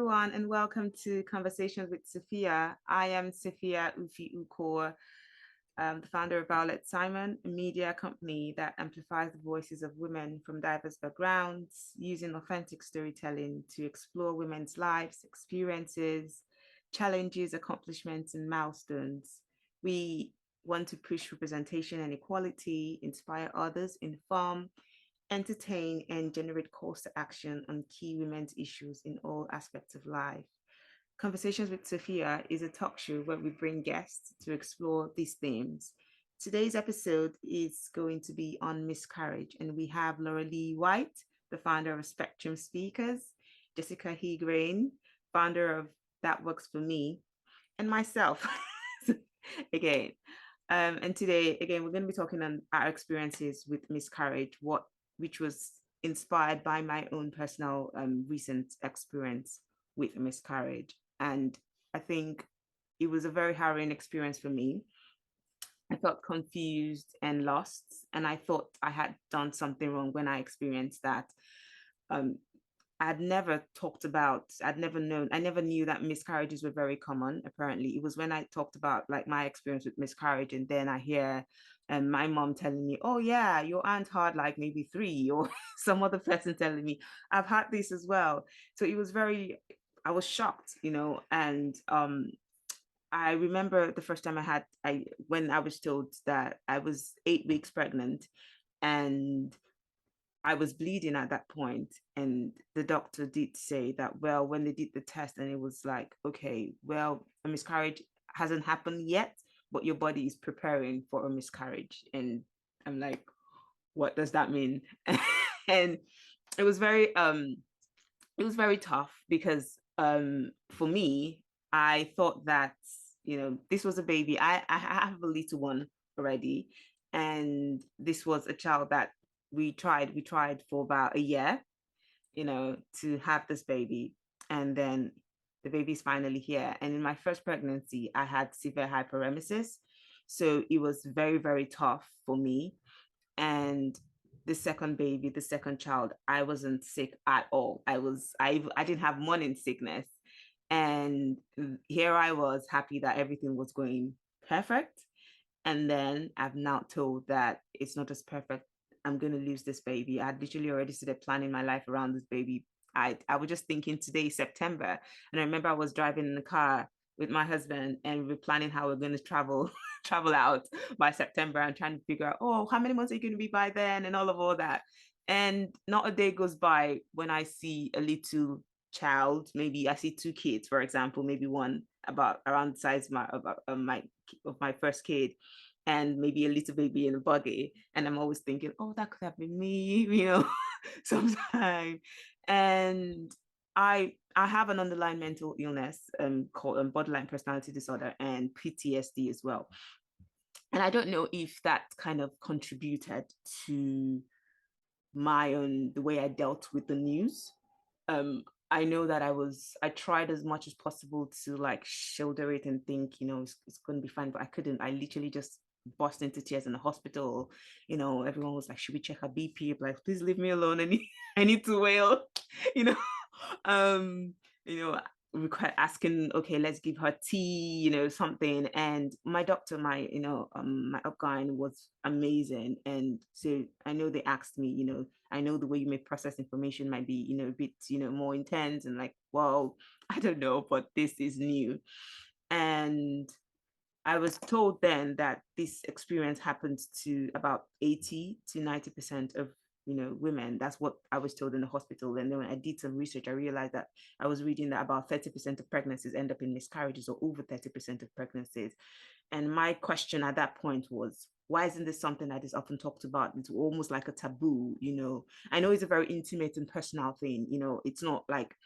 everyone, and welcome to Conversations with Sophia. I am Sophia Ufy Ukor, the founder of Violet Simon, a media company that amplifies the voices of women from diverse backgrounds, using authentic storytelling to explore women's lives, experiences, challenges, accomplishments, and milestones. We want to push representation and equality, inspire others, inform, entertain, and generate calls to action on key women's issues in all aspects of life. Conversations with Sophia is a talk show where we bring guests to explore these themes. Today's episode is going to be on miscarriage, and we have Lauralee Whyte, the founder of Spectrum Speakers, Jessica Heagren, founder of That Works for Me, and myself again. And today, again, we're going to be talking on our experiences with miscarriage, which was inspired by my own personal recent experience with miscarriage. And I think it was a very harrowing experience for me. I felt confused and lost, and I thought I had done something wrong when I experienced that. Um, I'd never talked about, I'd never known, I never knew that miscarriages were very common. Apparently, it was when I talked about like my experience with miscarriage, and then I hear my mom telling me, "Oh yeah, your aunt had like maybe three," or some other person telling me, "I've had this as well." So it was very, I was shocked, and I remember the first time when I was told that I was 8 weeks pregnant, and I was bleeding at that point, and the doctor did say that, well, when they did the test, and it was like, okay, well, a miscarriage hasn't happened yet, but your body is preparing for a miscarriage. And I'm like, what does that mean? And it was very tough because for me, I thought that, this was a baby. I have a little one already, and this was a child that we tried for about a year, to have this baby. And then the baby's finally here. And in my first pregnancy, I had severe hyperemesis. So it was very, very tough for me. And the second baby, the second child, I wasn't sick at all. I didn't have morning sickness. And here I was happy that everything was going perfect. And then I'm now told that it's not as perfect. I'm going to lose this baby. I had literally already started planning my life around this baby. I was just thinking today, September. And I remember I was driving in the car with my husband, and we're planning how we're going to travel out by September, and trying to figure out, oh, how many months are you going to be by then, and all that. And not a day goes by when I see a little child. Maybe I see two kids, for example, maybe one about around the size of my first kid, and maybe a little baby in a buggy. And I'm always thinking, oh, that could have been me, sometime. And I have an underlying mental illness called borderline personality disorder and PTSD as well. And I don't know if that kind of contributed to the way I dealt with the news. I know that I tried as much as possible to like shoulder it and think, it's going to be fine, but I couldn't. I literally just burst into tears in the hospital. Everyone was like, should we check her BP? I'm like, please leave me alone. I need to wail, you know. um, you know, require asking, okay, let's give her tea, something. And my doctor, my upline was amazing. And so I know they asked me, I know the way you may process information might be, a bit, more intense, and like, well, I don't know, but this is new. And I was told then that this experience happens to about 80 to 90% of women. That's what I was told in the hospital. And then when I did some research, I realized that I was reading that about 30% of pregnancies end up in miscarriages, or over 30% of pregnancies. And my question at that point was, why isn't this something that is often talked about? It's almost like a taboo. I know it's a very intimate and personal thing. It's not like,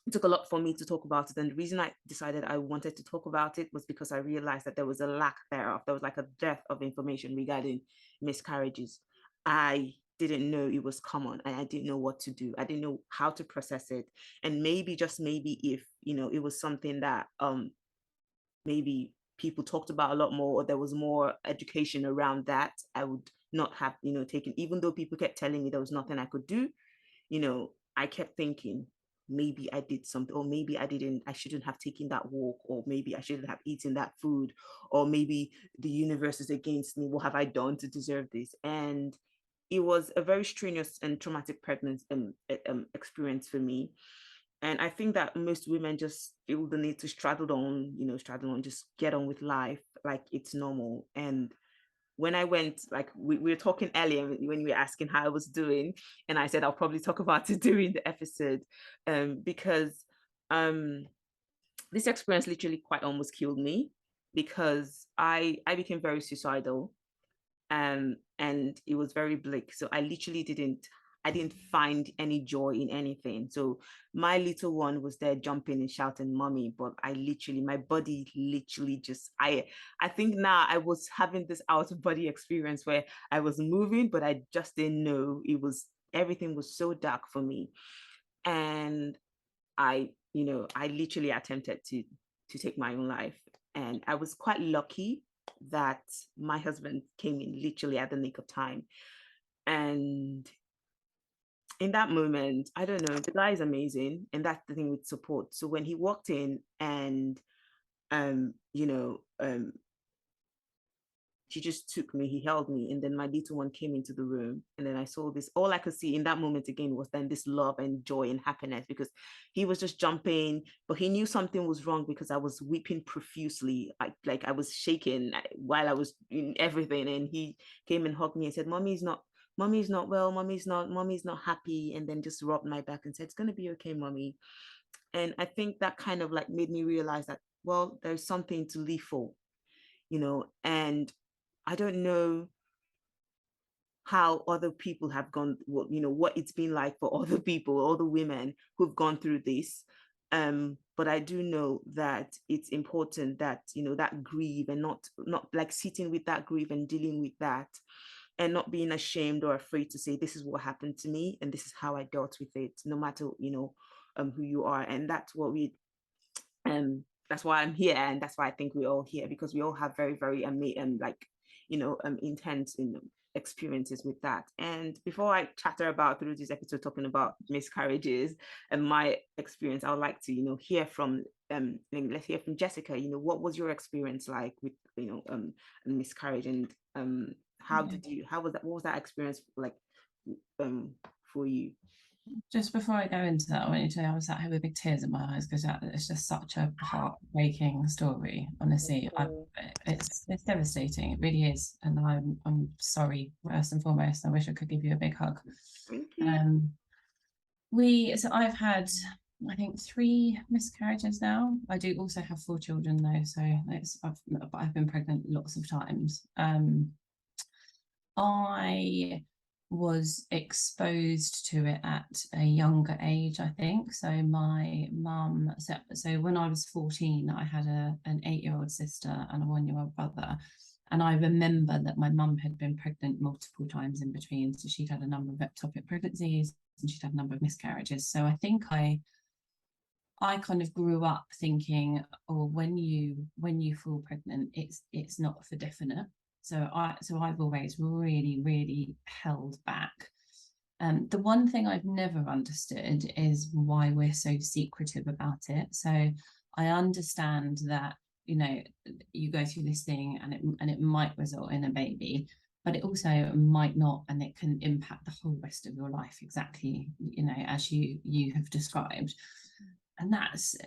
it took a lot for me to talk about it. And the reason I decided I wanted to talk about it was because I realized that there was a lack thereof. There was like a dearth of information regarding miscarriages. I didn't know it was common, and I didn't know what to do. I didn't know how to process it. And maybe, just maybe, if it was something that maybe people talked about a lot more, or there was more education around that, I would not have taken, even though people kept telling me there was nothing I could do. I kept thinking, maybe I did something, or maybe I shouldn't have taken that walk, or maybe I shouldn't have eaten that food, or maybe the universe is against me. What have I done to deserve this? And it was a very strenuous and traumatic pregnancy experience for me. And I think that most women just feel the need to straddle on, just get on with life like it's normal. And when I went, like we were talking earlier when you were asking how I was doing, and I said I'll probably talk about it during the episode, because this experience literally quite almost killed me, because I became very suicidal, and it was very bleak. So I didn't find any joy in anything. So my little one was there jumping and shouting, "Mommy!" But my body literally just, I think now I was having this out of body experience where I was moving, but I just didn't know. Everything was so dark for me. And I literally attempted to take my own life. And I was quite lucky that my husband came in literally at the nick of time. And in that moment, I don't know, the guy is amazing. And that's the thing with support. So when he walked in and um, you know, um, he just took me, he held me, and then my little one came into the room. And then I saw this, all I could see in that moment again was then this love and joy and happiness, because he was just jumping, but he knew something was wrong because I was weeping profusely, like I was shaking while I was in everything. And he came and hugged me and said, Mommy's not well, mommy's not happy, and then just rubbed my back and said, "It's going to be okay, mommy." And I think that kind of like made me realize that, well, there's something to live for, and I don't know how other people have gone, what it's been like for other people, other women who've gone through this. But I do know that it's important that, that grief, and not like sitting with that grief and dealing with that, and not being ashamed or afraid to say, this is what happened to me and this is how I dealt with it, no matter, who you are. And that's why I'm here, and that's why I think we're all here, because we all have very, very amazing, intense, experiences with that. And before I chatter about through this episode talking about miscarriages and my experience, I would like to, hear from let's hear from Jessica. What was your experience like with miscarriage, and how was that, what was that experience like for you? Just before I go into that, I want you to know I was sat here with big tears in my eyes because it's just such a heartbreaking story. Honestly, it's devastating. It really is, and I'm sorry first and foremost. I wish I could give you a big hug. Thank you. So I've had, I think, 3 miscarriages now. I do also have 4 children though, so I've been pregnant lots of times. I was exposed to it at a younger age, I think. So my mum, so when I was 14, I had an 8-year-old sister and a 1-year-old brother. And I remember that my mum had been pregnant multiple times in between. So she'd had a number of ectopic pregnancies and she'd had a number of miscarriages. So I think I kind of grew up thinking, oh, when you fall pregnant, it's not for definite. So I've always really, really held back. The one thing I've never understood is why we're so secretive about it. So I understand that, you go through this thing and it might result in a baby, but it also might not, and it can impact the whole rest of your life exactly, as you have described. And that's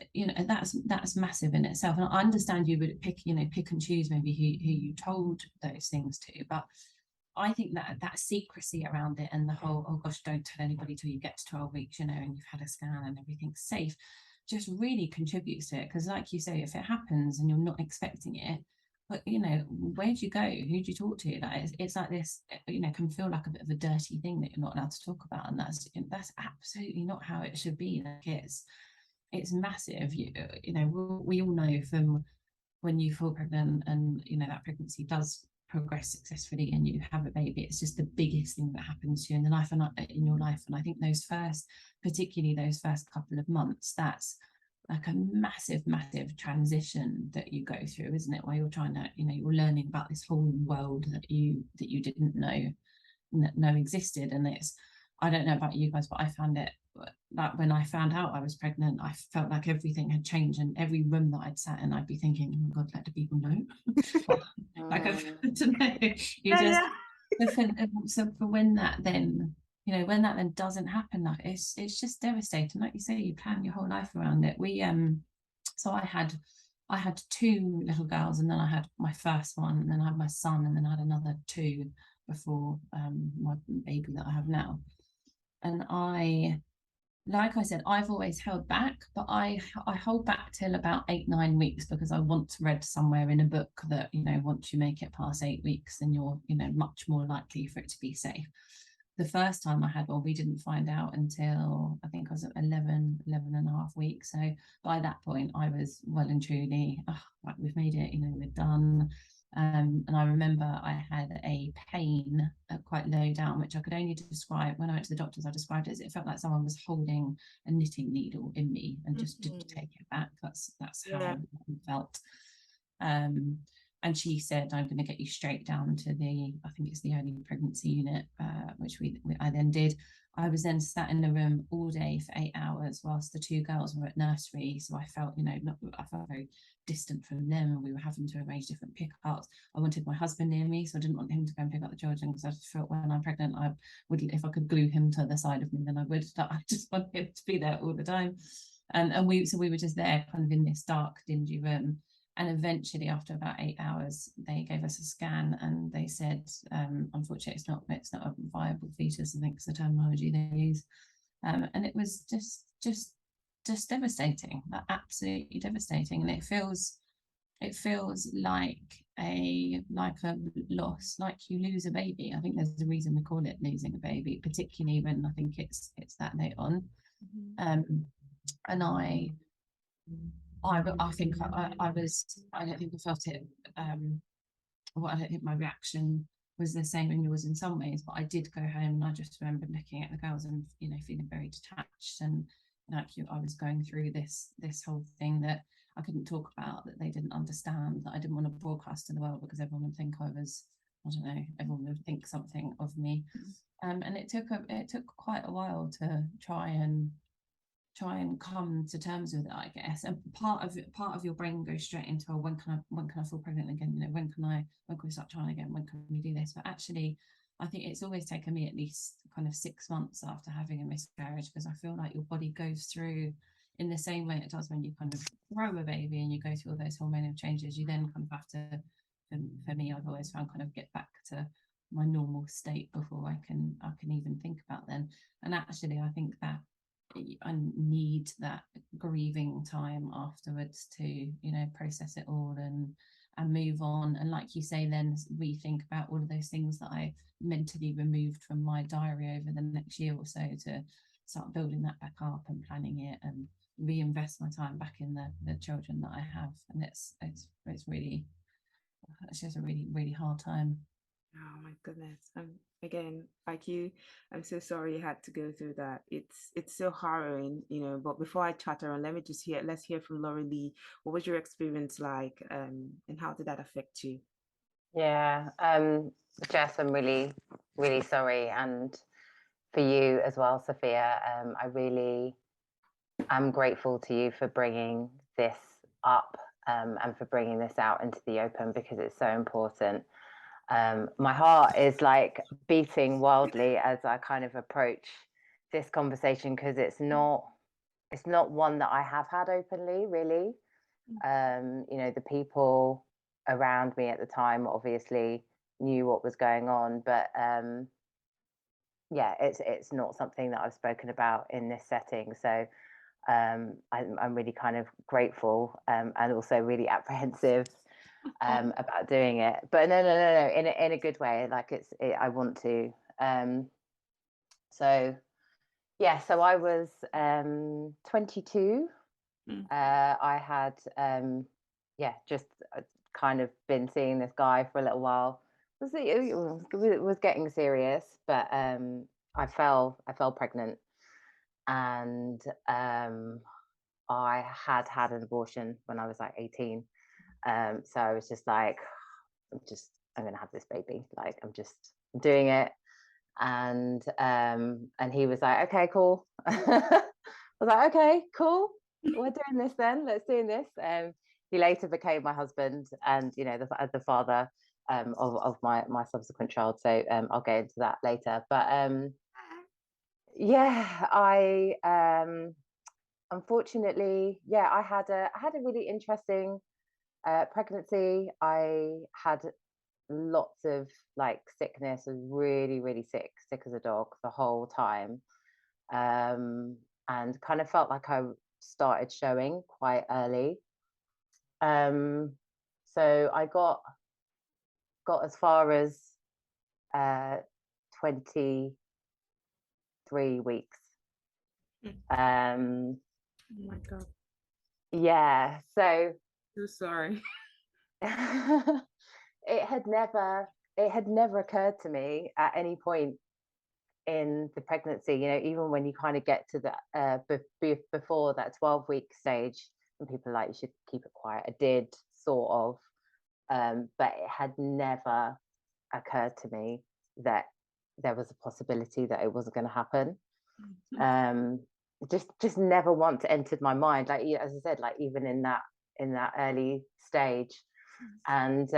massive in itself. And I understand you would pick and choose maybe who you told those things to, but I think that secrecy around it and the whole, oh gosh, don't tell anybody till you get to 12 weeks, and you've had a scan and everything's safe, just really contributes to it. Because like you say, if it happens and you're not expecting it, but where'd you go? Who'd you talk to? Like it's like this, can feel like a bit of a dirty thing that you're not allowed to talk about, and that's absolutely not how it should be. Like it's massive. We all know from when you fall pregnant and that pregnancy does progress successfully and you have a baby, it's just the biggest thing that happens to you in your life. And I think particularly those first couple of months, that's like a massive transition that you go through, isn't it, where you're trying to, you're learning about this whole world that you didn't know existed. And I don't know about you guys, but I found it like when I found out I was pregnant, I felt like everything had changed, and every room that I'd sat in, I'd be thinking, oh my God, let the people know. Like, I don't know. You just, so for when that then, you know, when that then doesn't happen, like it's just devastating. Like you say, you plan your whole life around it. So I had two little girls, and then I had my first one, and then I had my son, and then I had another two before my baby that I have now. And like I said, I've always held back, but I hold back till about 8-9 weeks, because I once read somewhere in a book that, you know, once you make it past 8 weeks, then you're, you know, much more likely for it to be safe. The first time I had one, we didn't find out until I think I was at 11 and a half weeks. So by that point, I was well and truly, like, we've made it, you know, we're done. And I remember I had a pain quite low down, which I could only describe when I went to the doctors. I described it as, it felt like someone was holding a knitting needle in me and just didn't take it back. That's how it felt. And she said, I'm going to get you straight down to I think it's the early pregnancy unit, which I then did. I was then sat in the room all day for 8 hours whilst the two girls were at nursery. So I felt, you know, I felt very distant from them, and we were having to arrange different pickups. I wanted my husband near me, so I didn't want him to go and pick up the children, because I just felt when I'm pregnant, I would, if I could glue him to the side of me, then I would. I just want him to be there all the time. And we were just there kind of in this dark, dingy room. And eventually, after about 8 hours, they gave us a scan, and they said, unfortunately, it's not a viable fetus, I think is the terminology they use. And it was just devastating, absolutely devastating. And it feels like a loss, like you lose a baby. I think there's a reason we call it losing a baby, particularly when I think it's that late on. And I think I don't think I felt it. I don't think my reaction was the same in yours in some ways, but I did go home, and I just remember looking at the girls and, you know, feeling very detached, and like I was going through this whole thing that I couldn't talk about, that they didn't understand, that I didn't want to broadcast to the world, because everyone would think I was, I don't know, everyone would think something of me. And it took quite a while to try and come to terms with it, I guess. And part of your brain goes straight into, when can I feel pregnant again? You know, when can we start trying again? When can we do this? But actually, I think it's always taken me at least kind of 6 months after having a miscarriage, because I feel like your body goes through, in the same way it does when you kind of grow a baby and you go through all those hormonal changes, you then kind of have to, for me, I've always found, kind of get back to my normal state before I can even think about then. And actually, I think that I need that grieving time afterwards to, you know, process it all and move on. And like you say, then rethink about all of those things that I mentally removed from my diary over the next year or so, to start building that back up and planning it, and reinvest my time back in the children that I have. And it's just a really, really hard time. Oh my goodness. Again, like you, I'm so sorry you had to go through that. It's so harrowing, you know. But before I chatter on, let's hear from Lauralee. What was your experience like, and how did that affect you? Yeah, Jess, I'm really, really sorry, and for you as well, Sophia. I really am grateful to you for bringing this up, and for bringing this out into the open, because it's so important. My heart is like beating wildly as I kind of approach this conversation, because it's not one that I have had openly, really. You know, the people around me at the time obviously knew what was going on, but yeah, it's not something that I've spoken about in this setting. So I'm really kind of grateful, and also really apprehensive about doing it. But no, in a good way. Like I want to. So yeah, so I was 22. I had just kind of been seeing this guy for a little while. It was getting serious, but I fell pregnant, and I had an abortion when I was like 18. So I was just like, I'm gonna have this baby. Like, I'm doing it. and he was like, okay, cool. I was like, okay, cool, we're doing this then, let's do this. He later became my husband, and the father of my subsequent child, so I'll get into that later. But yeah, I unfortunately, I had a really interesting pregnancy. I had lots of like sickness. I was really, really sick as a dog the whole time, and kind of felt like I started showing quite early. So I got as far as 23 weeks. Oh my God. Yeah, so sorry. it had never occurred to me at any point in the pregnancy, even when you kind of get to the before that 12-week stage, and people are like, you should keep it quiet. I did sort of, but it had never occurred to me that there was a possibility that it wasn't going to happen. Just never once entered my mind, like, as I said, like even in that early stage. And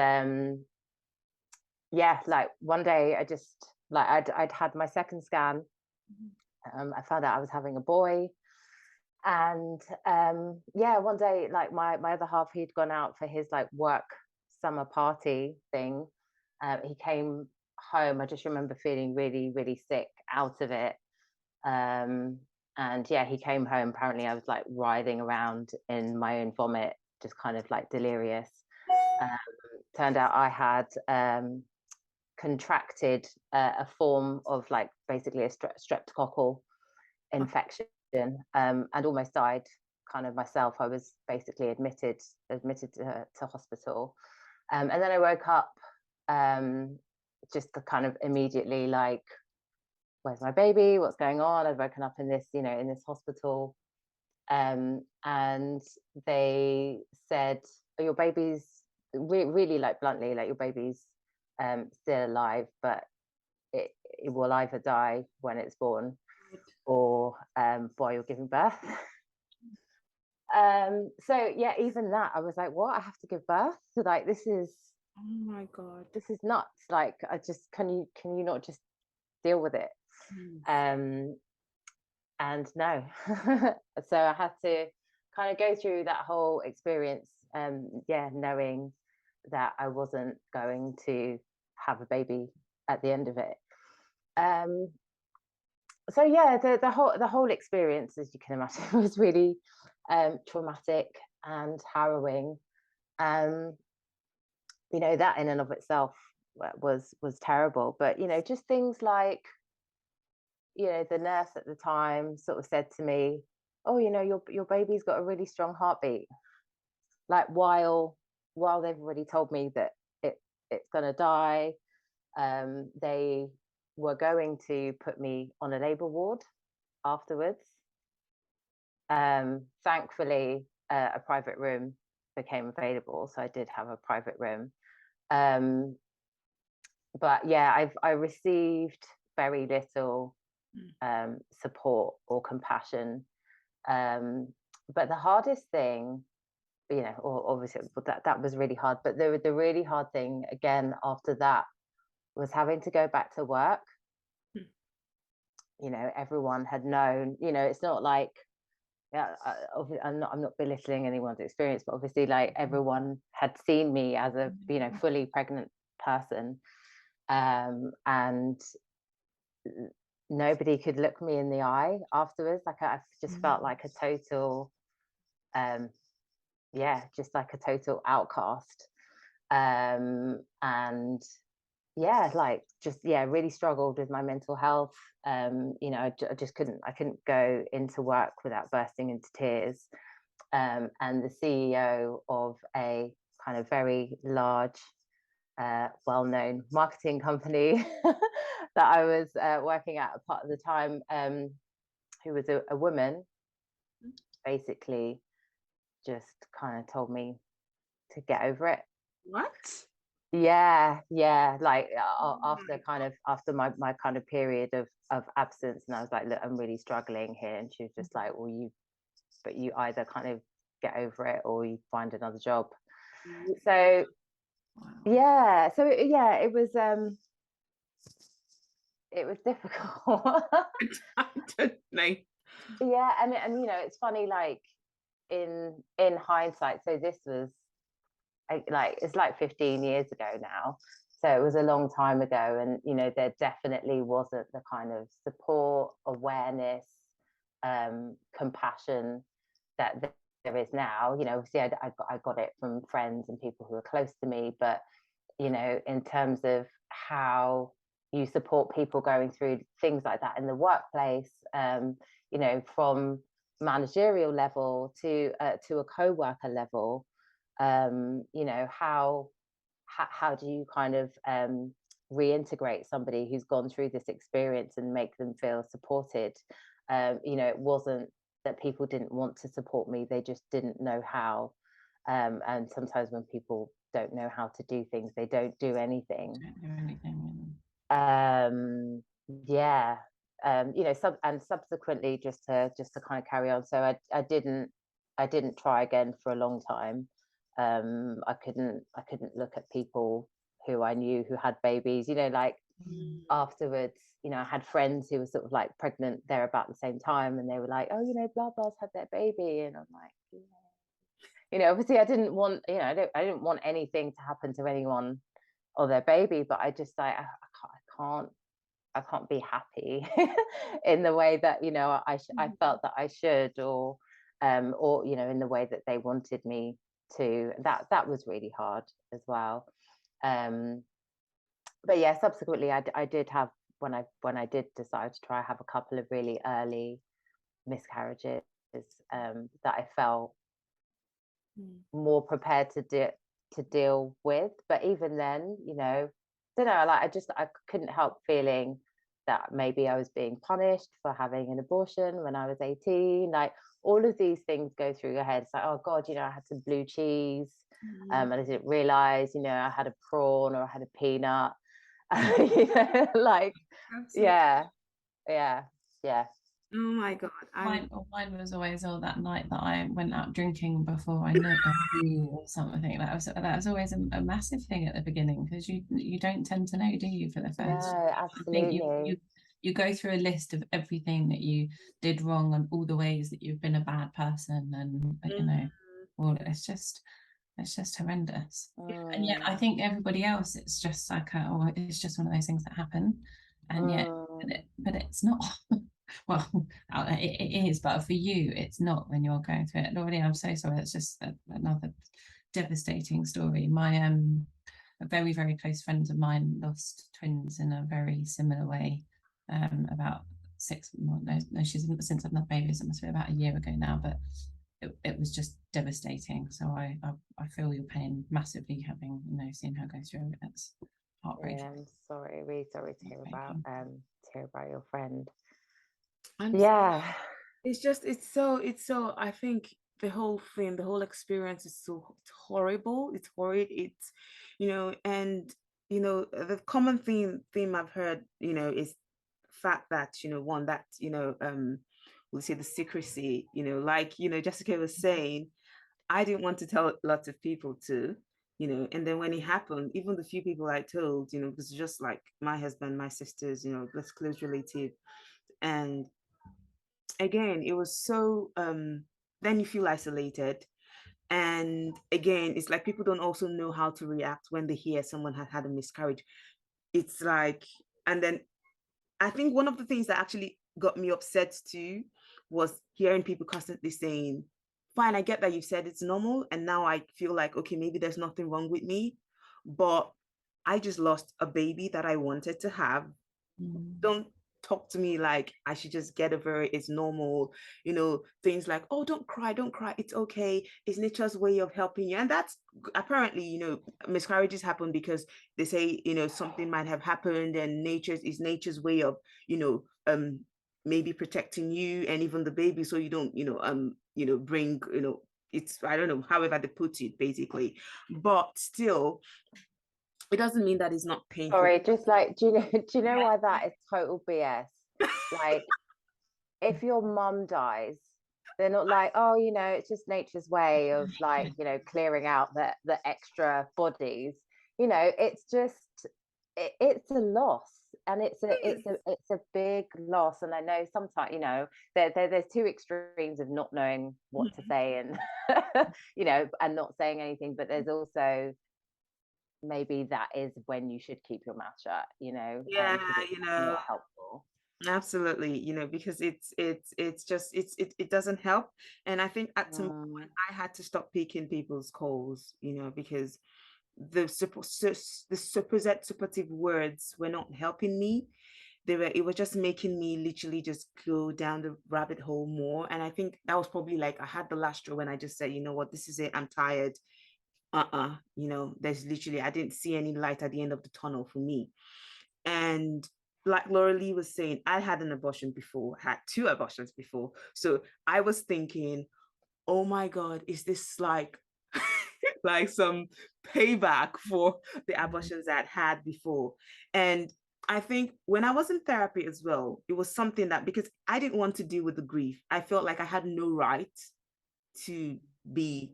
like one day I just, like, I'd had my second scan. I found out I was having a boy, and one day, like my other half, he'd gone out for his like work summer party thing. He came home. I just remember feeling really, really sick out of it. And he came home. Apparently I was like writhing around in my own vomit, just kind of like delirious. Turned out I had contracted a form of like basically a streptococcal infection, and almost died kind of myself. I was basically admitted to hospital, and then I woke up just kind of immediately like, where's my baby, what's going on? I'd woken up in this in this hospital, and they said, oh, your baby's really like bluntly, like, your baby's still alive, but it will either die when it's born or while you're giving birth. So yeah, even that, I was like, what, I have to give birth? So like, this is, oh my God, this is nuts. Like, I just, can you not just deal with it? And no. So I had to kind of go through that whole experience, knowing that I wasn't going to have a baby at the end of it. So yeah, the whole experience, as you can imagine, was really traumatic and harrowing. That in and of itself was terrible. But just things like, the nurse at the time sort of said to me, oh, your baby's got a really strong heartbeat. Like, while they've already told me that it's gonna die, they were going to put me on a labour ward afterwards. Thankfully, a private room became available, so I did have a private room. But yeah, I received very little support or compassion. But the hardest thing, or obviously that was really hard, but the really hard thing again after that was having to go back to work. Everyone had known, it's not like, I'm not belittling anyone's experience, but obviously, like, everyone had seen me as a fully pregnant person, and nobody could look me in the eye afterwards. Like, I just felt like a total just like a total outcast, and like, just really struggled with my mental health. I just couldn't go into work without bursting into tears. And the CEO of a kind of very large well-known marketing company that I was working at a part of the time, who was a woman, basically just kind of told me to get over it. What? Yeah, like after my kind of period of absence, and I was like, look, I'm really struggling here, and she was just like, well, you either kind of get over it or you find another job. So yeah, so it was difficult. I don't know. Yeah, and you know, it's funny, like in hindsight, so this was like, it's like 15 years ago now, so it was a long time ago, and you know, there definitely wasn't the kind of support, awareness, compassion that there is now. You know, obviously I got it from friends and people who are close to me, but you know, in terms of how you support people going through things like that in the workplace, you know, from managerial level to a co-worker level, you know, how do you kind of reintegrate somebody who's gone through this experience and make them feel supported? You know, it wasn't that people didn't want to support me, they just didn't know how. And sometimes when people don't know how to do things, they don't do anything. Yeah. You know, and subsequently, just to kind of carry on, so I didn't try again for a long time. I couldn't look at people who I knew who had babies, you know, like afterwards, you know, I had friends who were sort of like pregnant there about the same time, and they were like, oh, you know, blah blah's had their baby, and I'm like, yeah. You know, obviously I didn't want, you know, I didn't want anything to happen to anyone or their baby, but I just like, I can't be happy in the way that, you know, I felt that I should, or you know, in the way that they wanted me to. That was really hard as well. But yeah, subsequently I did have, when I did decide to try, have a couple of really early miscarriages, that I felt more prepared to deal with. But even then, you know, I don't know, like I couldn't help feeling that maybe I was being punished for having an abortion when I was 18. Like all of these things go through your head. It's like, oh God, you know, I had some blue cheese, and I didn't realize, you know, I had a prawn or I had a peanut. You know, like yeah. Oh my God. Mine was always that night that I went out drinking before I knew or something. That was always a massive thing at the beginning, because you don't tend to know, do you, for the first? No, absolutely. I think you go through a list of everything that you did wrong and all the ways that you've been a bad person, and you know, well, it's just horrendous. And yet I think everybody else, it's just like it's just one of those things that happen, and yet but it's not. Well, it is, but for you, it's not when you're going through it. Lauralee, I'm so sorry. It's just another devastating story. My a very, very close friend of mine lost twins in a very similar way. About 6 months. No, she's since I've had babies. It must be about a year ago now, but it was just devastating. So I feel your pain massively, having, you know, seen her go through it. It's heartbreaking. Yeah, I'm sorry, really sorry to hear about your friend. It's so I think the whole experience is so horrible. It's horrid. It's, you know, and you know, the common theme I've heard, you know, is fact that, you know, one that, you know, we'll say the secrecy, you know, like, you know, Jessica was saying, I didn't want to tell lots of people to, you know, and then when it happened, even the few people I told, you know, it was just like my husband, my sisters, you know, this close relative. And again, it was so then you feel isolated. And again, it's like people don't also know how to react when they hear someone has had a miscarriage. It's like, and then I think one of the things that actually got me upset too was hearing people constantly saying, fine, I get that you said it's normal, and now I feel like, okay, maybe there's nothing wrong with me, but I just lost a baby that I wanted to have. Don't talk to me like I should just get over it, it's normal, you know, things like, oh, don't cry, it's okay, it's nature's way of helping you. And that's apparently, you know, miscarriages happen because they say, you know, something might have happened, and nature's way of, you know, maybe protecting you and even the baby, so you don't, you know, bring, you know, it's, I don't know, however they put it basically. But still, it doesn't mean that it's not painful. Sorry, just like, do you know why that is total BS? Like, if your mum dies, they're not like, oh, you know, it's just nature's way of like, you know, clearing out the extra bodies. You know, it's just it's a loss, and it's a big loss. And I know sometimes, you know, there's two extremes of not knowing what to say, and you know, and not saying anything. But there's also maybe that is when you should keep your mouth shut, you know, Yeah, because it's not helpful. absolutely, you know, because it's just it doesn't help. And I think at some point I had to stop picking people's calls, you know, because the supposed supportive words were not helping me. It was just making me literally just go down the rabbit hole more. And I think that was probably like I had the last straw when I just said, you know what, this is it, I'm tired. You know, there's literally, I didn't see any light at the end of the tunnel for me. And like Lauralee was saying, I had an abortion before, had 2 abortions before. So I was thinking, oh my God, is this like like some payback for the abortions I'd had before? And I think when I was in therapy as well, it was something that, because I didn't want to deal with the grief, I felt like I had no right to be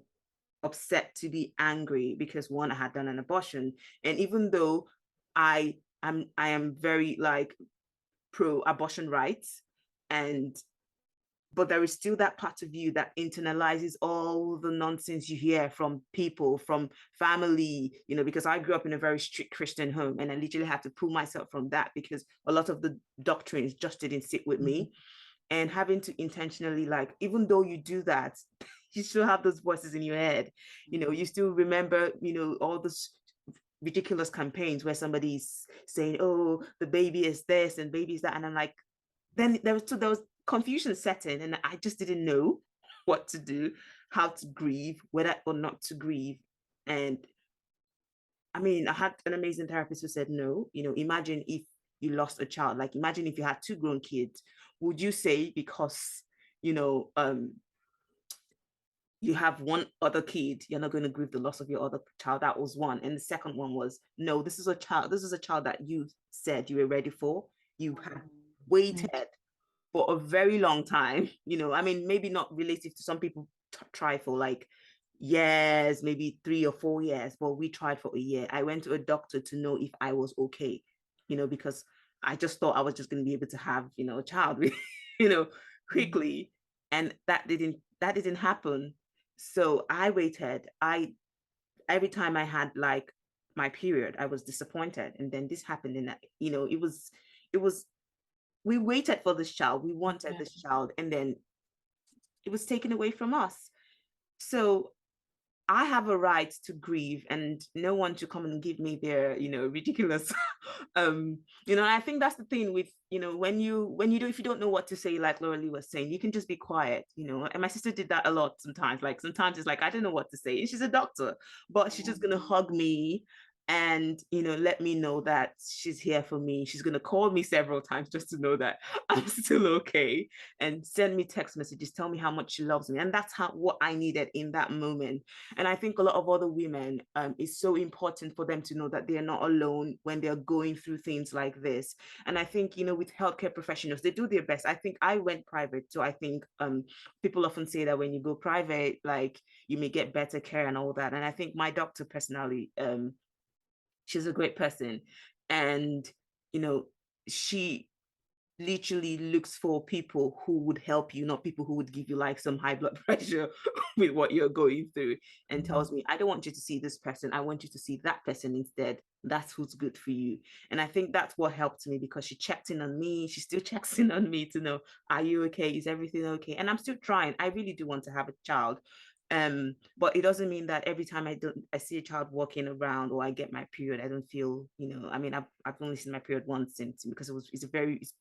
upset, to be angry, because one, I had done an abortion. And even though I am very like pro abortion rights, and but there is still that part of you that internalizes all the nonsense you hear from people, from family, you know, because I grew up in a very strict Christian home, and I literally had to pull myself from that because a lot of the doctrines just didn't sit with me. And having to intentionally, like, even though you do that, you still have those voices in your head. You know, you still remember, you know, all those ridiculous campaigns where somebody's saying, oh, the baby is this and baby is that. And I'm like, then there was confusion setting, and I just didn't know what to do, how to grieve, whether or not to grieve. And I mean, I had an amazing therapist who said, no, you know, imagine if you lost a child. Like, imagine if you had 2 grown kids. Would you say because, you know, you have one other kid, you're not going to grieve the loss of your other child? That was one. And the second one was, no, this is a child that you said you were ready for. You had waited for a very long time. You know, I mean, maybe not relative to some people try for like years, maybe 3 or 4 years, but we tried for a year. I went to a doctor to know if I was okay, you know, because I just thought I was just going to be able to have, you know, a child, you know, quickly. And that didn't happen. So I waited. Every time I had like my period, I was disappointed. And then this happened, and you know, it was we waited for this child, we wanted this child, and then it was taken away from us. So I have a right to grieve, and no one to come and give me their, you know, ridiculous you know. I think that's the thing with, you know, when you do, if you don't know what to say, like Lauralee was saying, you can just be quiet, you know. And my sister did that a lot sometimes. Like sometimes it's like, I don't know what to say, and she's a doctor, but she's just gonna hug me and, you know, let me know that she's here for me. She's gonna call me several times just to know that I'm still okay, and send me text messages, tell me how much she loves me. And that's what I needed in that moment. And I think a lot of other women, it's so important for them to know that they're not alone when they're going through things like this. And I think, you know, with healthcare professionals, they do their best. I think I went private, so I think people often say that when you go private, like, you may get better care and all that. And I think my doctor personally, she's a great person, and, you know, she literally looks for people who would help you, not people who would give you like some high blood pressure with what you're going through, and tells me, I don't want you to see this person, I want you to see that person instead. That's who's good for you. And I think that's what helped me, because she checked in on me, she still checks in on me to know, are you okay, is everything okay? And I'm still trying. I really do want to have a child, but it doesn't mean that every time I see a child walking around or I get my period, I don't feel, you know, I mean, I've only seen my period once since, because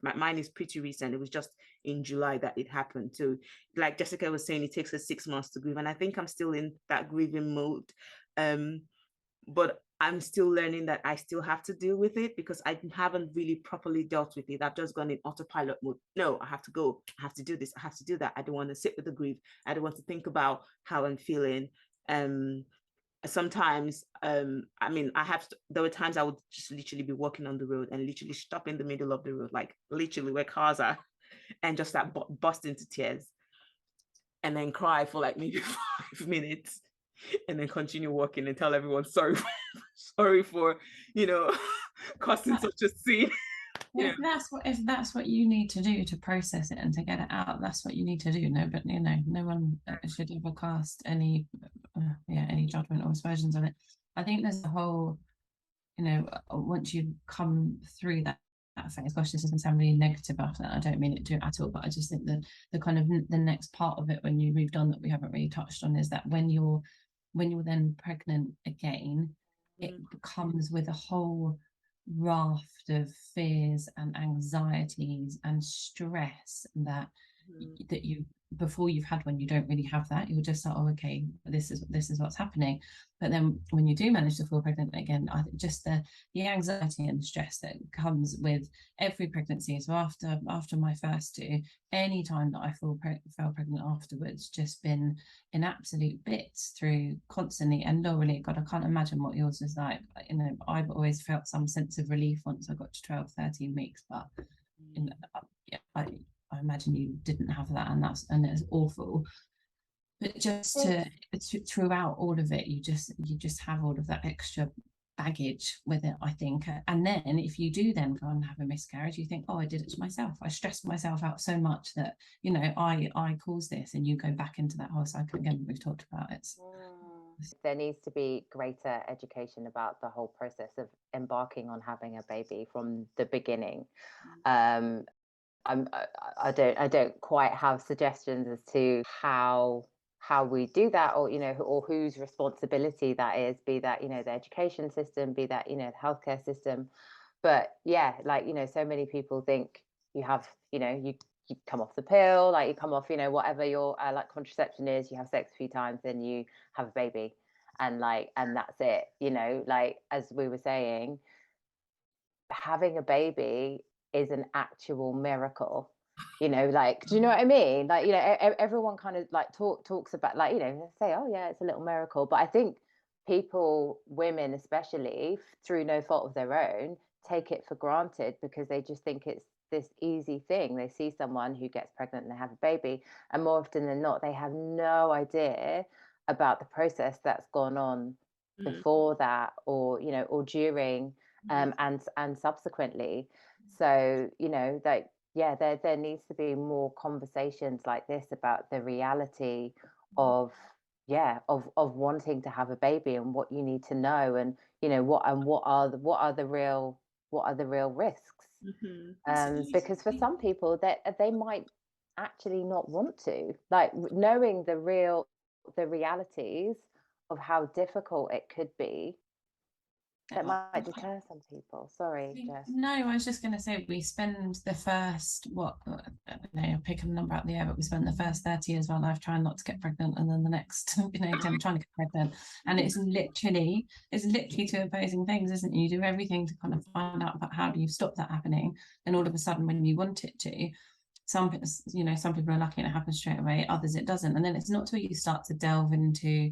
mine is pretty recent. It was just in July that it happened. So like Jessica was saying, it takes us 6 months to grieve, and I think I'm still in that grieving mode. But I'm still learning that I still have to deal with it, because I haven't really properly dealt with it. I've just gone in autopilot mode. No, I have to go. I have to do this. I have to do that. I don't want to sit with the grief. I don't want to think about how I'm feeling. sometimes, I mean, there were times I would just literally be walking on the road and literally stop in the middle of the road, like literally where cars are, and just start bust into tears, and then cry for like maybe 5 minutes, and then continue walking and tell everyone sorry, sorry for, causing such a scene. If that's what you need to do to process it and to get it out, that's what you need to do. No, but no one should ever cast any judgment or aspersions on it. I think there's a whole, once you come through that phase, gosh, this doesn't sound really negative after that. I don't mean it to at all, but I just think that the kind of the next part of it when you moved on that we haven't really touched on is that when you're then pregnant again, it comes with a whole raft of fears and anxieties and stress that you before you've had one, you don't really have that. You're just like, oh, okay, this is what's happening. But then when you do manage to fall pregnant again, I think just the anxiety and the stress that comes with every pregnancy. So after my first two, any time that I fell pregnant afterwards, just been in absolute bits through constantly. And Lauralee, God, I can't imagine what yours was like. I've always felt some sense of relief once I got to 12, 13 weeks, but I imagine you didn't have that, and it's awful. But just throughout all of it, you just have all of that extra baggage with it, I think. And then if you do then go and have a miscarriage, you think, oh, I did it to myself. I stressed myself out so much that I caused this, and you go back into that whole cycle again. We've talked about it. There needs to be greater education about the whole process of embarking on having a baby from the beginning. I don't quite have suggestions as to how we do that, or whose responsibility that is, be that the education system, be that the healthcare system. But so many people think you have you come off the pill, like you come off whatever your like contraception is, you have sex a few times, then you have a baby, and that's it. As we were saying, having a baby is an actual miracle. Do you know what I mean? Everyone kind of talks about say, oh yeah, it's a little miracle. But I think people, women especially, through no fault of their own, take it for granted because they just think it's this easy thing. They see someone who gets pregnant and they have a baby, and more often than not, they have no idea about the process that's gone on before that, or during and subsequently. So there needs to be more conversations like this about the reality of wanting to have a baby, and what you need to know, and what are the real risks. Because for some people they might actually not want to, knowing the realities of how difficult it could be. That might deter some people. Sorry, Jess. No, I was just going to say, we spend the first, I'll pick a number out of the air, but we spend the first 30 years of our life trying not to get pregnant, and then the next 10 trying to get pregnant. And it's literally two opposing things, isn't it? You do everything to kind of find out about how do you stop that happening, and all of a sudden when you want it to, some people are lucky and it happens straight away, others it doesn't. And then it's not till you start to delve into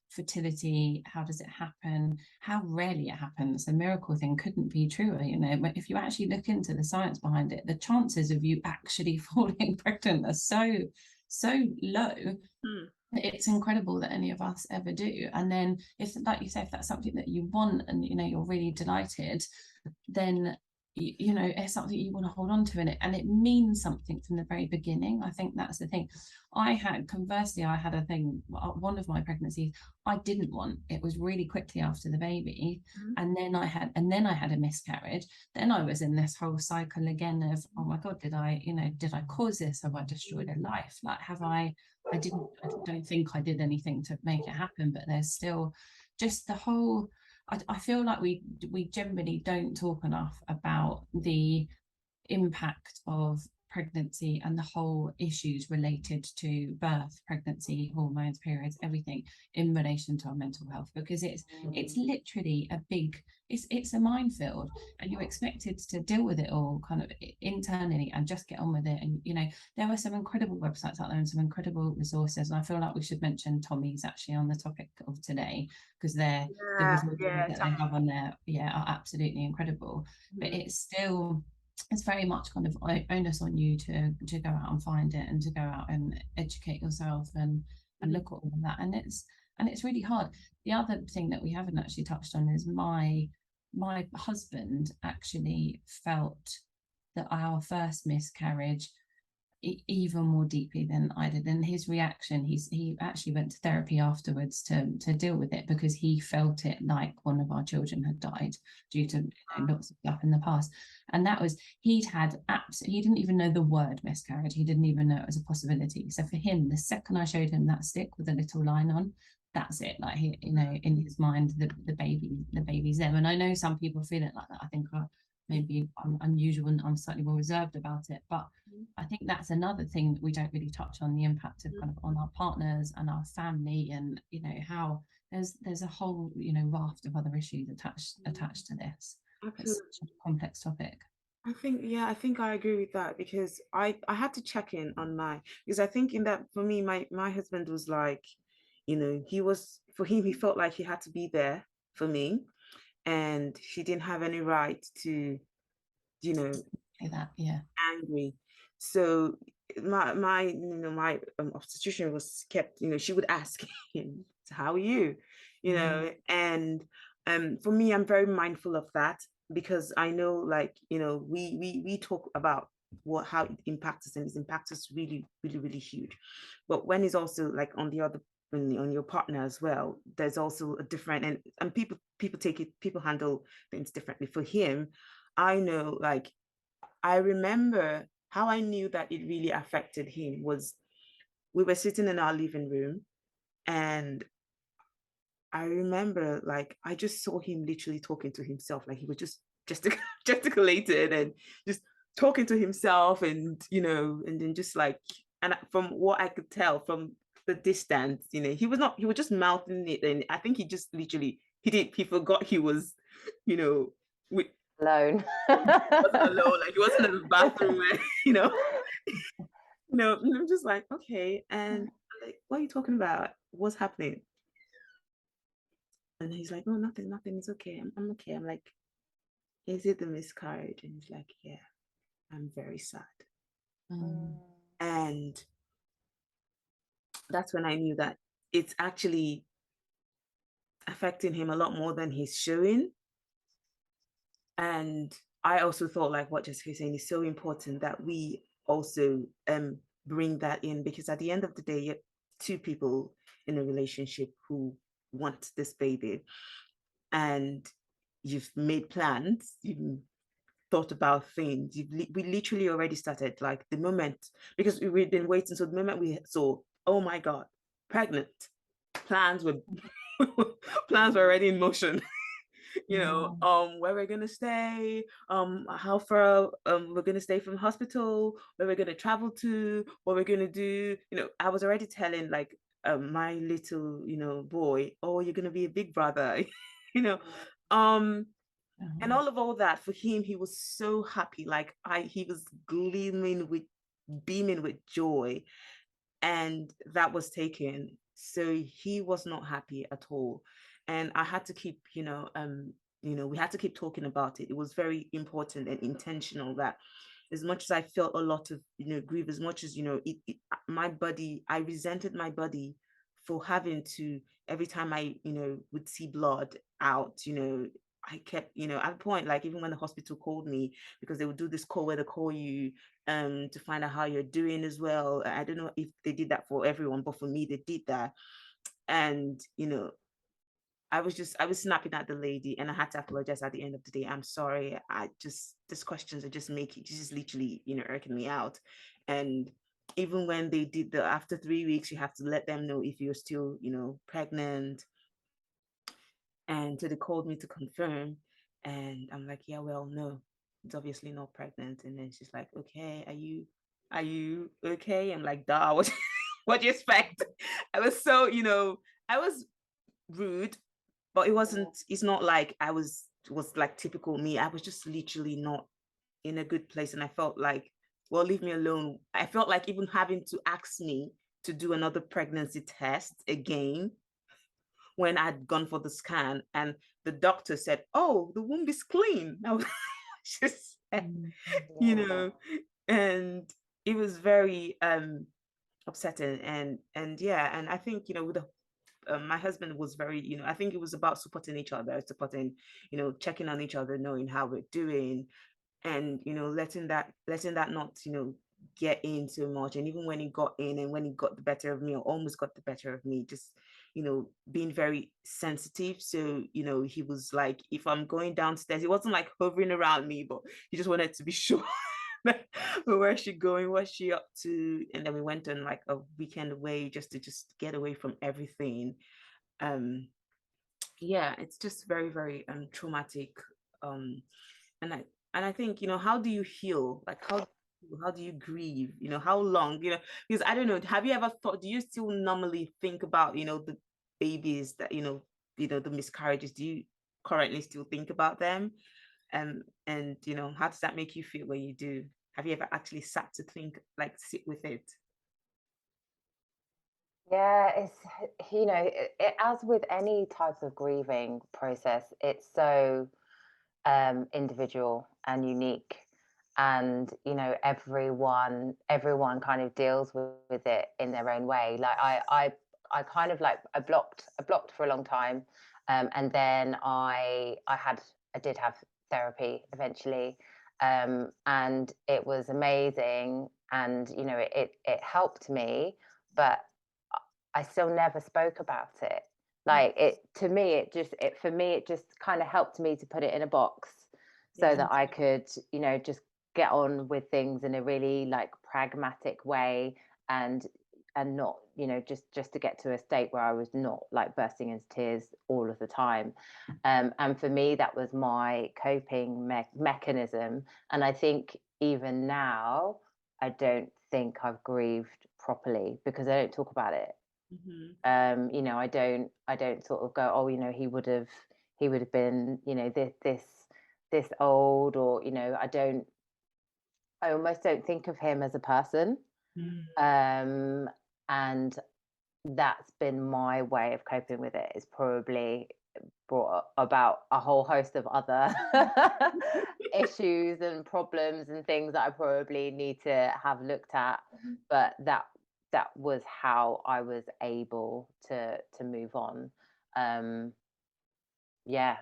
fertility, how does it happen, how rarely it happens. The miracle thing couldn't be truer. But if you actually look into the science behind it, the chances of you actually falling pregnant are so low. It's incredible that any of us ever do. And then if, like you say, if that's something that you want and you're really delighted, then it's something you want to hold on to, and it means something from the very beginning. I think that's the thing. Conversely, I had a thing, one of my pregnancies I didn't want. It was really quickly after the baby, and then I had a miscarriage. Then I was in this whole cycle again of, oh my God, did I cause this? Have I destroyed a life? I don't think I did anything to make it happen, but there's still just the whole, I feel like we generally don't talk enough about the impact of pregnancy and the whole issues related to birth, pregnancy, hormones, periods, everything in relation to our mental health, because it's literally a big, it's a minefield, and you're expected to deal with it all kind of internally and just get on with it. And you know, there are some incredible websites out there and some incredible resources, and I feel like we should mention Tommy's actually on the topic of today, because the resources that they have on there are absolutely incredible. But it's very much kind of onus on you to go out and find it, and to go out and educate yourself and look at all of that. And it's really hard. The other thing that we haven't actually touched on is my husband actually felt that our first miscarriage even more deeply than I did. And his reaction, he actually went to therapy afterwards to deal with it, because he felt it like one of our children had died due to lots of stuff in the past. And that was, he didn't even know the word miscarriage. He didn't even know it was a possibility. So for him, the second I showed him that stick with a little line on, that's it. Like, he, you know, in his mind, the baby's them. And I know some people feel it like that. I think maybe I'm unusual and I'm slightly more reserved about it, but I think that's another thing that we don't really touch on, the impact of kind of on our partners and our family, and you know how there's a whole, you know, raft of other issues attached to this. Absolutely. It's such a complex topic. I think I agree with that, because I had to check in on because I think in that, for me, my husband was like, you know, for him, he felt like he had to be there for me, and he didn't have any right to, you know, say that, angry. So my obstetrician was kept, you know, she would ask him, how are you, you know, and for me, I'm very mindful of that, because I know, like, you know, we talk about how it impacts us, and it impacts us really, really, really huge. But when it's also like on the other, on your partner as well, there's also a different, and people handle things differently. For him, I know, like, I remember how I knew that it really affected him was, we were sitting in our living room, and I remember, like, I just saw him literally talking to himself, like he was just gesticulated and just talking to himself, and you know, and then just like, and from what I could tell from the distance, you know, he was just mouthing it, and I think he just literally he forgot he was, you know, with alone. He wasn't alone, like he wasn't in the bathroom where, you know, and I'm just like, okay, and I'm like, what are you talking about? What's happening? And he's like, oh, nothing, it's okay. I'm okay. I'm like, is it the miscarriage? And he's like, yeah, I'm very sad. And that's when I knew that it's actually affecting him a lot more than he's showing. And I also thought, like what Jessica is saying, is so important that we also bring that in, because at the end of the day, you're two people in a relationship who want this baby, and you've made plans, you've thought about things, we literally already started, like the moment, because we've been waiting, so the moment we saw, oh my God, pregnant, plans were already in motion. You know, where we're gonna stay, how far we're gonna stay from the hospital, where we're gonna travel to, what we're gonna do. You know, I was already telling, like, my little, you know, boy, oh, you're gonna be a big brother, you know, and all that. For him, he was so happy, like he was beaming with joy, and that was taken. So he was not happy at all, and I had to keep, we had to keep talking about it. It was very important and intentional, that as much as I felt a lot of, grief, as much as, my body, I resented my body for having to, every time I, would see blood out, I kept, at a point, like even when the hospital called me, because they would do this call where they call you to find out how you're doing as well. I don't know if they did that for everyone, but for me, they did that. And, I was snapping at the lady, and I had to apologize at the end of the day. I'm sorry. These questions are just literally, irking me out. And even when they did after 3 weeks, you have to let them know if you're still, pregnant. And so they called me to confirm. And I'm like, yeah, well, no, it's obviously not pregnant. And then she's like, okay, are you are you okay? I'm like, duh, what do you expect? I was so, I was rude, but it's not like I was like typical me. I was just literally not in a good place. And I felt like, well, leave me alone. I felt like even having to ask me to do another pregnancy test again when I'd gone for the scan, and the doctor said, oh, the womb is clean. I was just, and it was very upsetting. And yeah, and I think, with my husband was very, I think it was about supporting each other, checking on each other, knowing how we're doing, and letting that not get in so much. And even when he got in, and when he got the better of me, or almost got the better of me, just being very sensitive. So he was like, if I'm going downstairs, he wasn't like hovering around me, but he just wanted to be sure. Where's she going, what's she up to? And then we went on like a weekend away just to get away from everything. Yeah, it's just very, very traumatic. And I think, how do you heal? Like, how do you grieve? How long? Because I don't know, have you ever thought, do you still normally think about, the babies that, the miscarriages? Do you currently still think about them? And how does that make you feel when you do? Have you ever actually sat to think, like, sit with it? Yeah, it's, as with any type of grieving process, it's so individual and unique. And everyone kind of deals with it in their own way. Like I kind of like I blocked for a long time, and then I did have therapy eventually, and it was amazing, and it helped me, but I still never spoke about it. Like for me it just kind of helped me to put it in a box, so that I could just get on with things in a really like pragmatic way, and not just to get to a state where I was not like bursting into tears all of the time. And for me that was my coping mechanism. And I think even now I don't think I've grieved properly because I don't talk about it. I don't sort of go, oh, he would have been, this old, or I almost don't think of him as a person. And that's been my way of coping with it. It's probably brought about a whole host of other issues and problems and things that I probably need to have looked at, but that was how I was able to move on. Yeah.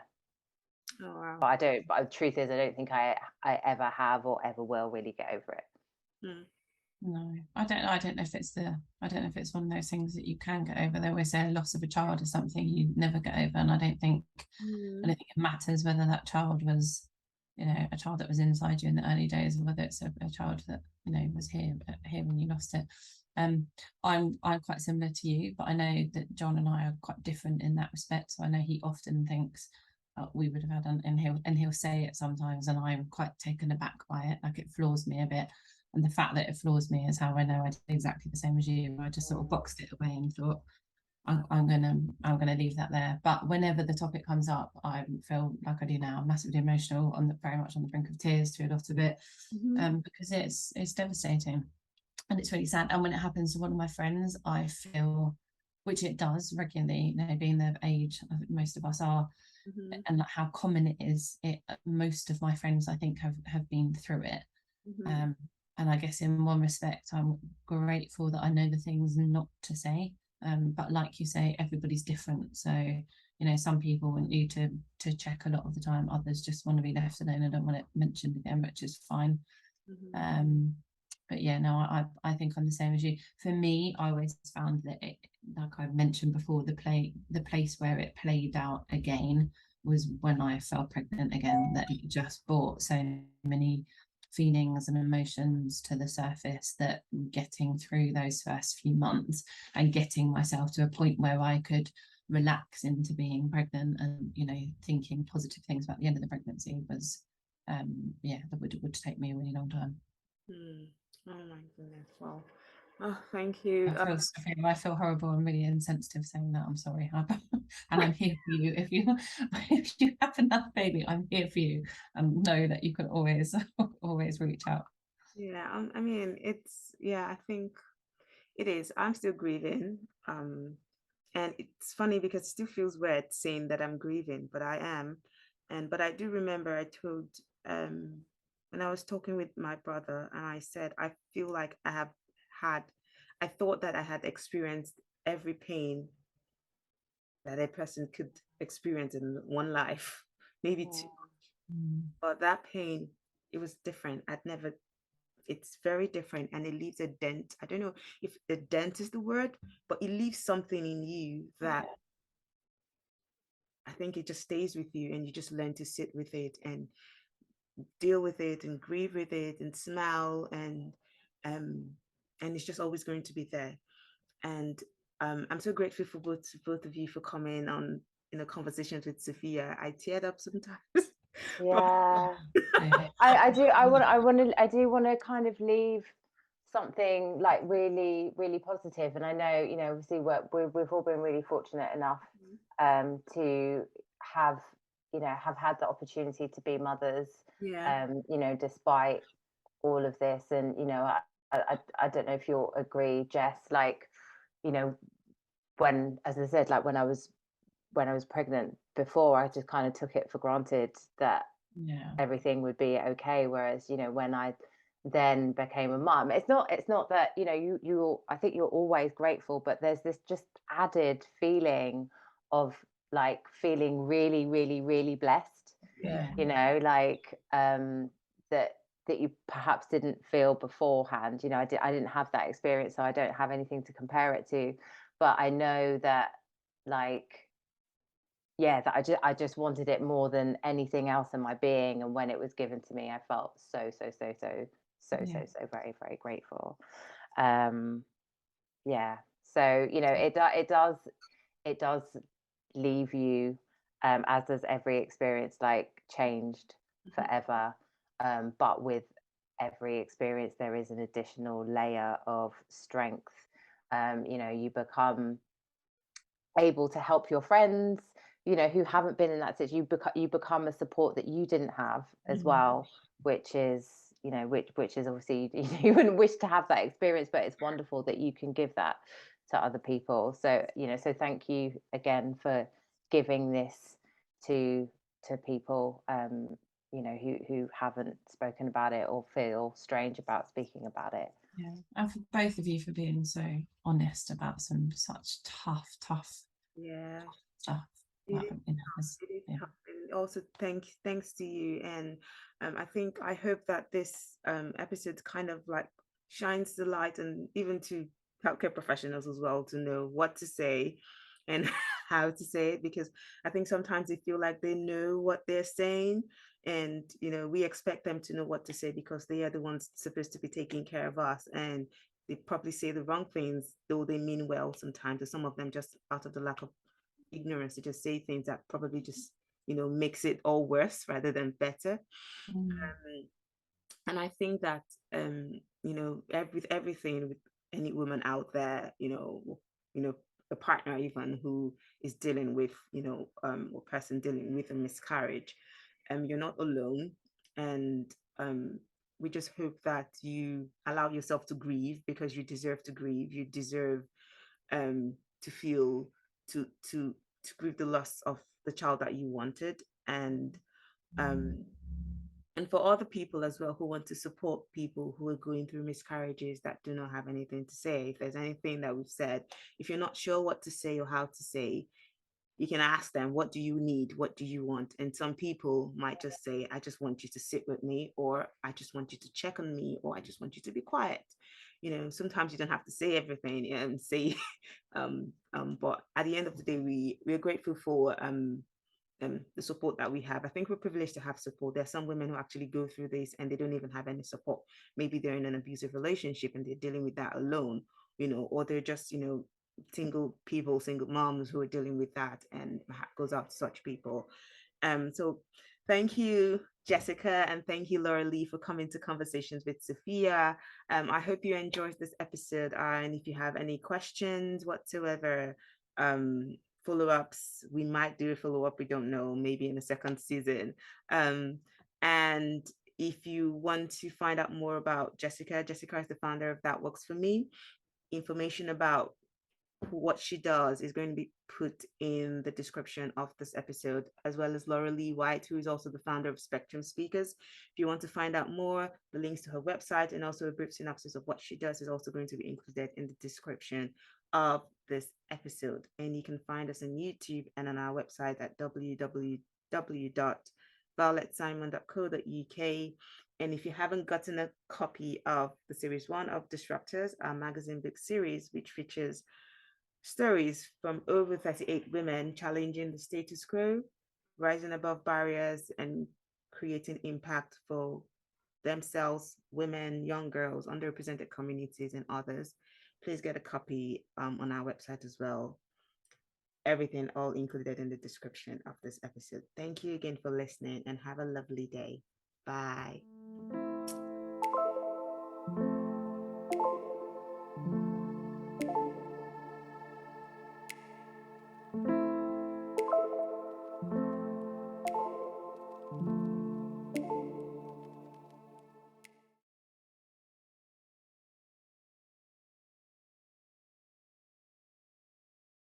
Oh, wow. But the truth is I don't think I ever have or ever will really get over it. No, I don't know if it's one of those things that you can get over. They always say a loss of a child is something you never get over, and I don't think it matters whether that child was a child that was inside you in the early days, or whether it's a child that was here when you lost it. I'm quite similar to you, but I know that John and I are quite different in that respect. So I know he often thinks we would have had, and he'll say it sometimes, and I'm quite taken aback by it. Like, it floors me a bit. And the fact that it floors me is how I know I did exactly the same as you. I just sort of boxed it away and thought, I'm gonna leave that there. But whenever the topic comes up, I feel like I do now, massively emotional, very much on the brink of tears through a lot of it, because it's devastating and it's really sad. And when it happens to one of my friends, I feel, which it does regularly, being the age I think most of us are, and like how common it is. Most of my friends, I think, have been through it. And I guess in one respect, I'm grateful that I know the things not to say. But like you say, everybody's different. So, some people want you to check a lot of the time. Others just want to be left alone and don't want it mentioned again, which is fine. But yeah, no, I think I'm the same as you. For me, I always found that it, like I mentioned before, the place where it played out again was when I fell pregnant again. That it just brought so many feelings and emotions to the surface, that getting through those first few months and getting myself to a point where I could relax into being pregnant and thinking positive things about the end of the pregnancy was that would take me a really long time. Oh my goodness. Wow. Oh, thank you. I feel horrible and really insensitive saying that. I'm sorry. And I'm here for you. If you have another baby, I'm here for you. And know that you can always reach out. Yeah, I mean, I think it is. I'm still grieving. And it's funny because it still feels weird saying that I'm grieving, but I am. But I do remember I told when I was talking with my brother, and I said I feel like I thought that I had experienced every pain that a person could experience in one life, maybe two. But that pain, it was different. It's very different, and it leaves a dent. I don't know if a dent is the word, but it leaves something in you that I think it just stays with you, and you just learn to sit with it and deal with it and grieve with it and smile, um and it's just always going to be there. And I'm so grateful for both of you for coming on conversations with Sophia. I teared up sometimes. Yeah. I do want to kind of leave something like really, really positive. And I know, obviously we've all been really fortunate enough to have had the opportunity to be mothers, Yeah. despite all of this. And I don't know if you'll agree, Jess, like, when, as I said, like when I was pregnant before, I just kind of took it for granted that everything would be okay. Whereas, when I then became a mum, it's not that, you I think you're always grateful, but there's this just added feeling of like feeling really, really, really blessed. Yeah. Like that you perhaps didn't feel beforehand. I didn't have that experience, so I don't have anything to compare it to. But I know that, like, yeah, that I just wanted it more than anything else in my being. And when it was given to me, I felt so very, very grateful. Yeah. So, it does leave you, as does every experience, like changed forever. But with every experience, there is an additional layer of strength. You become able to help your friends, who haven't been in that situation. You become a support that you didn't have as well, which is, which is obviously, you wouldn't wish to have that experience, but it's wonderful that you can give that to other people. So, so thank you again for giving this to people, who haven't spoken about it or feel strange about speaking about it. Yeah, and for both of you for being so honest about some such tough stuff. It is tough. And also thanks to you. And I hope that this episode kind of like shines the light, and even to healthcare professionals as well, to know what to say and how to say it, because I think sometimes they feel like they know what they're saying, and we expect them to know what to say because they are the ones supposed to be taking care of us, and they probably say the wrong things, though they mean well sometimes, and some of them just out of the lack of ignorance to just say things that probably just makes it all worse rather than better. And I think that with everything, with any woman out there, a partner even who is dealing with or person dealing with a miscarriage, you're not alone. And we just hope that you allow yourself to grieve, because you deserve to grieve. You deserve to feel to grieve the loss of the child that you wanted. And for other people as well who want to support people who are going through miscarriages that do not have anything to say, if there's anything that we've said, if you're not sure what to say or how to say, you can ask them, what do you need? What do you want? And some people might just say, I just want you to sit with me, or I just want you to check on me, or I just want you to be quiet. Sometimes you don't have to say everything and say, but at the end of the day, we're grateful for the support that we have. I think we're privileged to have support. There are some women who actually go through this and they don't even have any support. Maybe they're in an abusive relationship and they're dealing with that alone, or they're just, single moms who are dealing with that, and goes out to such people. So thank you, Jessica, and thank you, Lauralee, for coming to Conversations with Sophia. I hope you enjoyed this episode, and if you have any questions whatsoever, follow-ups, we might do a follow-up, we don't know, maybe in the second season. And if you want to find out more about Jessica is the founder of That Works For Me. Information about what she does is going to be put in the description of this episode, as well as Lauralee Whyte, who is also the founder of Spectrum Speakers. If you want to find out more, the links to her website and also a brief synopsis of what she does is also going to be included in the description of this episode. And you can find us on YouTube and on our website at www.violetsimon.co.uk. And if you haven't gotten a copy of the series 1 of Disruptors, our magazine book series, which features stories from over 38 women challenging the status quo, rising above barriers, and creating impact for themselves, women, young girls, underrepresented communities, and others, please get a copy on our website as well. Everything all included in the description of this episode. Thank you again for listening and have a lovely day. Bye.